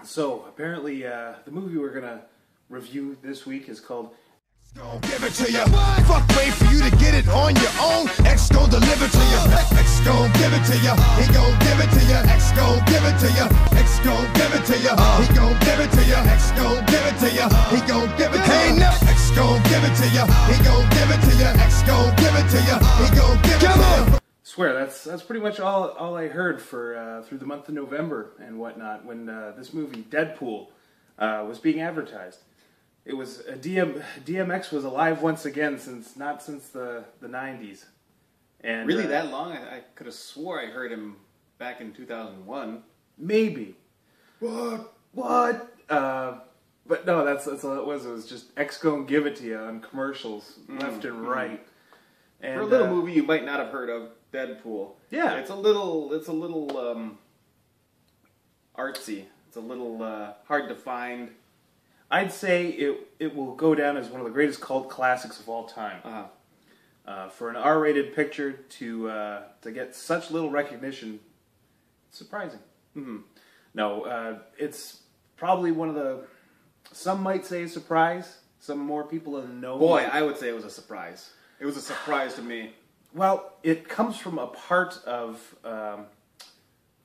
So, apparently, the movie we're gonna review this week is called Gon' give it to ya. Fuck, wait for you to get it on your own. X gon' deliver to ya. X gon' give it to ya. He gon' give it to ya. X gon' give it to ya. X gon' give it to ya. He gon' give it to ya. X gon' give it to ya. He gon' give it to ya. Hey, no. X gon' give it to ya. He gon' give it to ya. X gon' give it to ya. He gon' give it to ya. Swear, that's pretty much all I heard for through the month of November and whatnot when this movie Deadpool was being advertised. It was DMX was alive once again not since the 90s. And really that long? I could have swore I heard him back in 2001. Maybe. What? But no, that's all it was. It was just X gon' give it to you on commercials left and right. And, for a little movie you might not have heard of, Deadpool. Yeah, it's a little artsy. It's a little hard to find. I'd say it will go down as one of the greatest cult classics of all time. For an R-rated picture to get such little recognition, it's surprising. No, it's probably one of the. Some might say a surprise. Some more people have known. Boy, I would say it was a surprise. It was a surprise to me. Well, it comes from a part of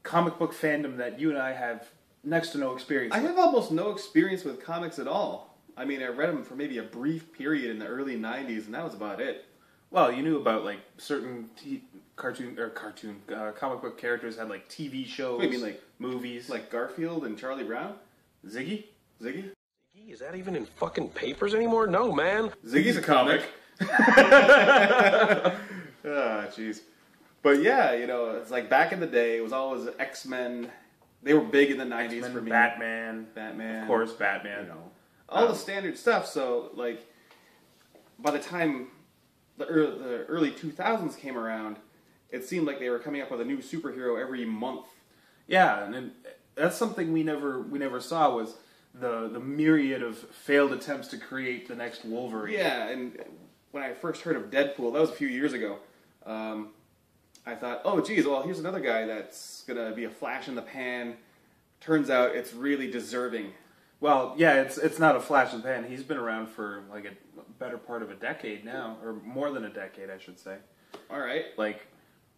comic book fandom that you and I have next to no experience with. I have almost no experience with comics at all. I mean, I read them for maybe a brief period in the early 90s, and that was about it. Well, you knew about, like, certain comic book characters had, like, TV shows, What do you mean, like movies. Like Garfield and Charlie Brown? Ziggy? Ziggy? Is that even in fucking papers anymore? No, man. Ziggy's a comic. Ah, jeez. But yeah, you know, it's like back in the day, it was always X-Men. They were big in the 90s X-Men, for me. Batman. Of course, Batman. You know, all the standard stuff. So, like, by the time the early 2000s came around, it seemed like they were coming up with a new superhero every month. Yeah, and that's something we never saw was the myriad of failed attempts to create the next Wolverine. Yeah, and when I first heard of Deadpool, that was a few years ago, I thought, oh, geez, well, here's another guy that's going to be a flash in the pan. Turns out it's really deserving. Well, yeah, it's not a flash in the pan. He's been around for, like, a better part of a decade now, or more than a decade, I should say. All right. Like,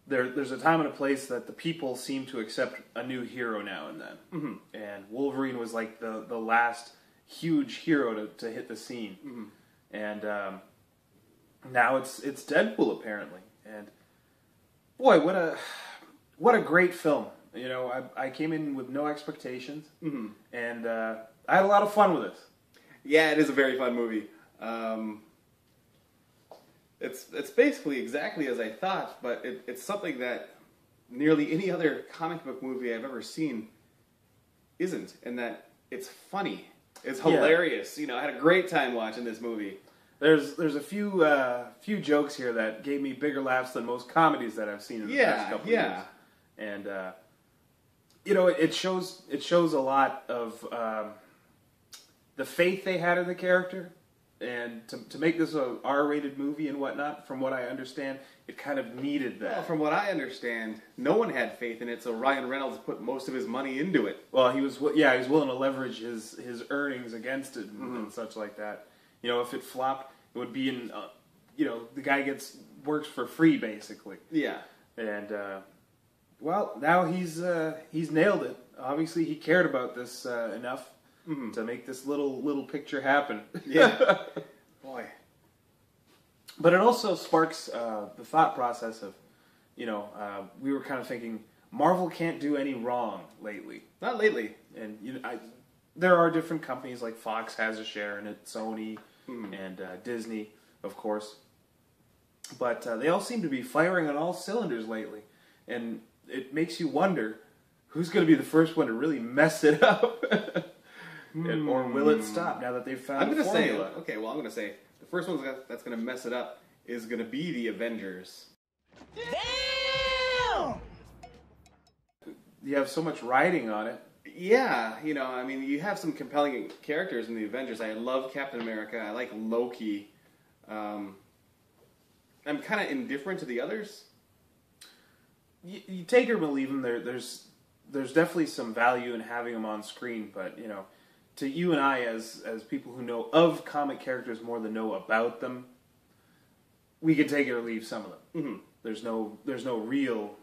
there's a time and a place that the people seem to accept a new hero now and then. And Wolverine was, like, the last huge hero to hit the scene. And now it's Deadpool, apparently. And boy, what a great film! You know, I came in with no expectations, and I had a lot of fun with it. Yeah, it is a very fun movie. It's basically exactly as I thought, but it's something that nearly any other comic book movie I've ever seen isn't, in that it's funny, it's hilarious. You know, I had a great time watching this movie. There's a few jokes here that gave me bigger laughs than most comedies that I've seen in the past couple of years. And you know, it shows a lot of the faith they had in the character, and to make this a R-rated movie and whatnot. From what I understand, it kind of needed that. Well, from what I understand, no one had faith in it, so Ryan Reynolds put most of his money into it. Well, he was willing to leverage his earnings against it and such like that. You know, if it flopped, it would be in, you know, the guy works for free, basically. Yeah. And, well, now he's nailed it. Obviously, he cared about this enough to make this little picture happen. Yeah. Boy. But it also sparks the thought process of, you know, we were kind of thinking, Marvel can't do any wrong lately. Not lately. And, you know, there are different companies, like Fox has a share in it, Sony, and Disney, of course. But they all seem to be firing on all cylinders lately. And it makes you wonder, who's going to be the first one to really mess it up? Or will it stop now that they've found a formula? I'm going to say, the first one that's going to mess it up is going to be the Avengers. Damn! You have so much riding on it. Yeah, you know, I mean, you have some compelling characters in the Avengers. I love Captain America. I like Loki. I'm kind of indifferent to the others. You take or believe them. There's there's definitely some value in having them on screen, but you know, to you and I as people who know of comic characters more than know about them, we can take it or leave some of them. Mm-hmm. There's no real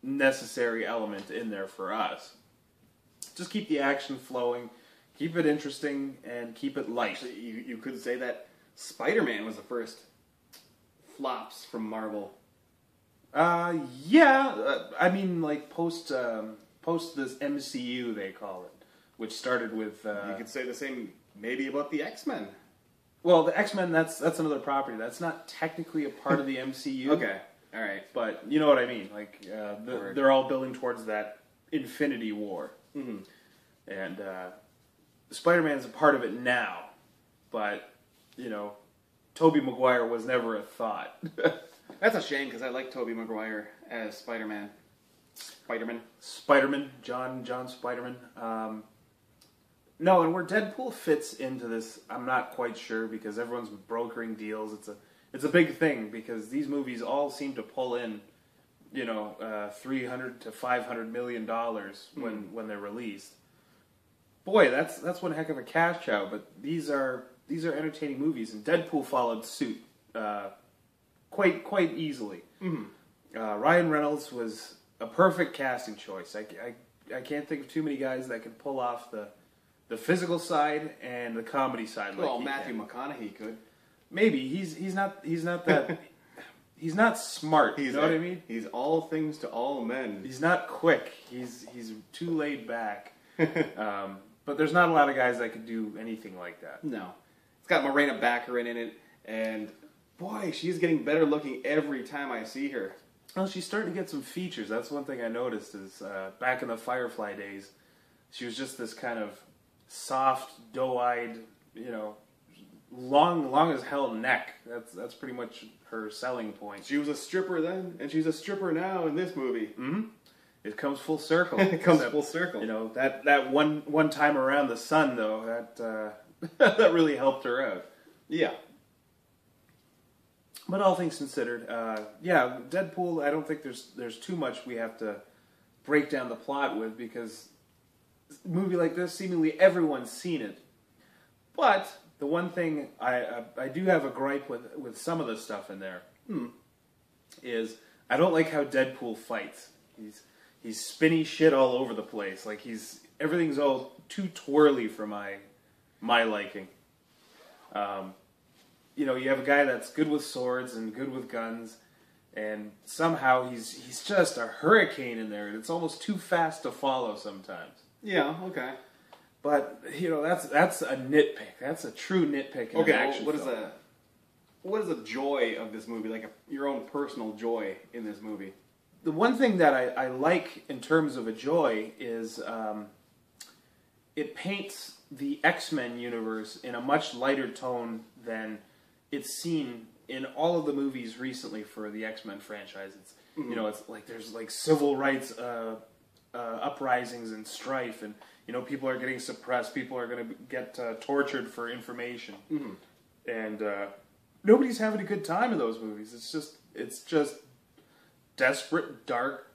necessary element in there for us. Just keep the action flowing, keep it interesting, and keep it light. Actually, you could say that Spider-Man was the first flops from Marvel. Yeah. I mean, like post this MCU, they call it, which started with. You could say the same maybe about the X-Men. Well, the X-Men, that's another property. That's not technically a part of the MCU. Okay, all right. But you know what I mean. Like, they're all building towards that Infinity War. Mm-hmm. And Spider-Man's a part of it now. But, you know, Tobey Maguire was never a thought. That's a shame, because I like Tobey Maguire as Spider-Man. Spider-Man, John Spider-Man. No, and where Deadpool fits into this, I'm not quite sure, because everyone's brokering deals. It's a big thing, because these movies all seem to pull in, you know, $300 to $500 million when they're released. Boy, that's one heck of a cash cow. But these are entertaining movies, and Deadpool followed suit quite easily. Mm-hmm. Ryan Reynolds was a perfect casting choice. I can't think of too many guys that can pull off the physical side and the comedy side. Well, like Matthew McConaughey could. Maybe he's not that. He's not smart. You know what I mean? He's all things to all men. He's not quick. He's too laid back. But there's not a lot of guys that could do anything like that. No, it's got Morena Baccarin in it, and boy, she's getting better looking every time I see her. Well, she's starting to get some features. That's one thing I noticed is back in the Firefly days, she was just this kind of soft, doe-eyed, you know, long as hell neck. That's pretty much her selling point. She was a stripper then, and she's a stripper now in this movie. Mm-hmm. It comes full circle. It comes full circle. You know, that one time around the sun, though, that really helped her out. Yeah. But all things considered, yeah, Deadpool, I don't think there's too much we have to break down the plot with, because a movie like this, seemingly everyone's seen it. But the one thing I do have a gripe with some of the stuff in there is I don't like how Deadpool fights. He's spinny shit all over the place. Like everything's all too twirly for my liking. You know, you have a guy that's good with swords and good with guns, and somehow he's just a hurricane in there, and it's almost too fast to follow sometimes. Yeah, okay. But you know, that's a nitpick. That's a true nitpick in an action film. What is the joy of this movie? Like your own personal joy in this movie? The one thing that I like in terms of a joy is it paints the X-Men universe in a much lighter tone than it's seen in all of the movies recently for the X-Men franchise. It's you know, it's like there's like civil rights uprisings and strife, and you know, people are getting suppressed, people are going to get tortured for information, and nobody's having a good time in those movies. It's just desperate, dark,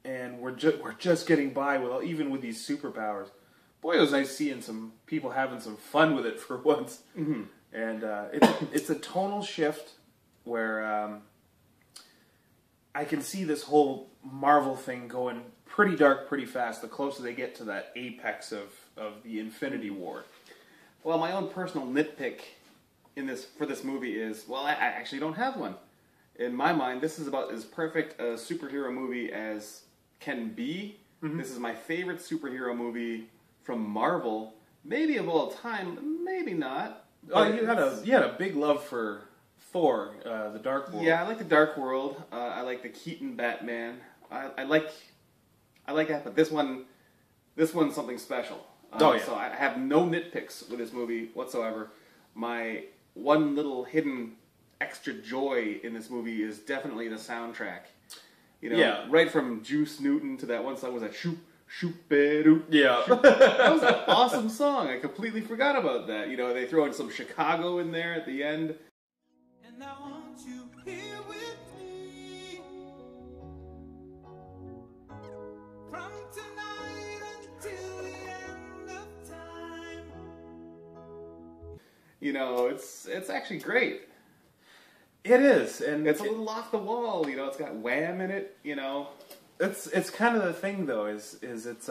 and we're just getting by with even with these superpowers. Boy, it was nice seeing some people having some fun with it for once. Mm-hmm. And it's a tonal shift where I can see this whole Marvel thing going pretty dark pretty fast the closer they get to that apex of the Infinity War. Well, my own personal nitpick for this movie is, well, I actually don't have one. In my mind, this is about as perfect a superhero movie as can be. Mm-hmm. This is my favorite superhero movie from Marvel, maybe of all time, maybe not. Oh, you had a big love for Thor, the Dark World. Yeah, I like the Dark World. I like the Keaton Batman. I like that, but this one's something special. So I have no nitpicks with this movie whatsoever. My one little hidden extra joy in this movie is definitely the soundtrack. You know, right from Juice Newton to that one song was that shoop shoop be-doop. Yeah, that was an awesome song. I completely forgot about that. You know, they throw in some Chicago in there at the end. And I want you here with me. From tonight until the end of time. You know, it's actually great. It is, and It's a little off the wall. You know, it's got Wham in it. You know, it's kind of the thing though. Is it's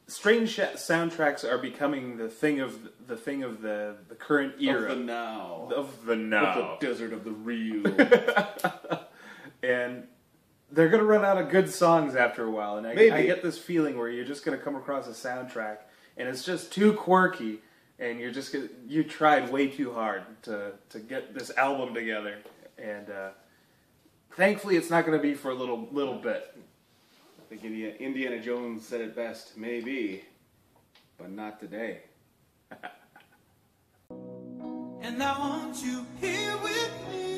strange soundtracks are becoming the thing of the current era of the now, of the now. of the desert of the real. And they're going to run out of good songs after a while. And I get this feeling where you're just going to come across a soundtrack and it's just too quirky, and you tried way too hard to get this album together. And thankfully, it's not going to be for a little bit. I think Indiana Jones said it best, maybe, but not today. And I want you here with me.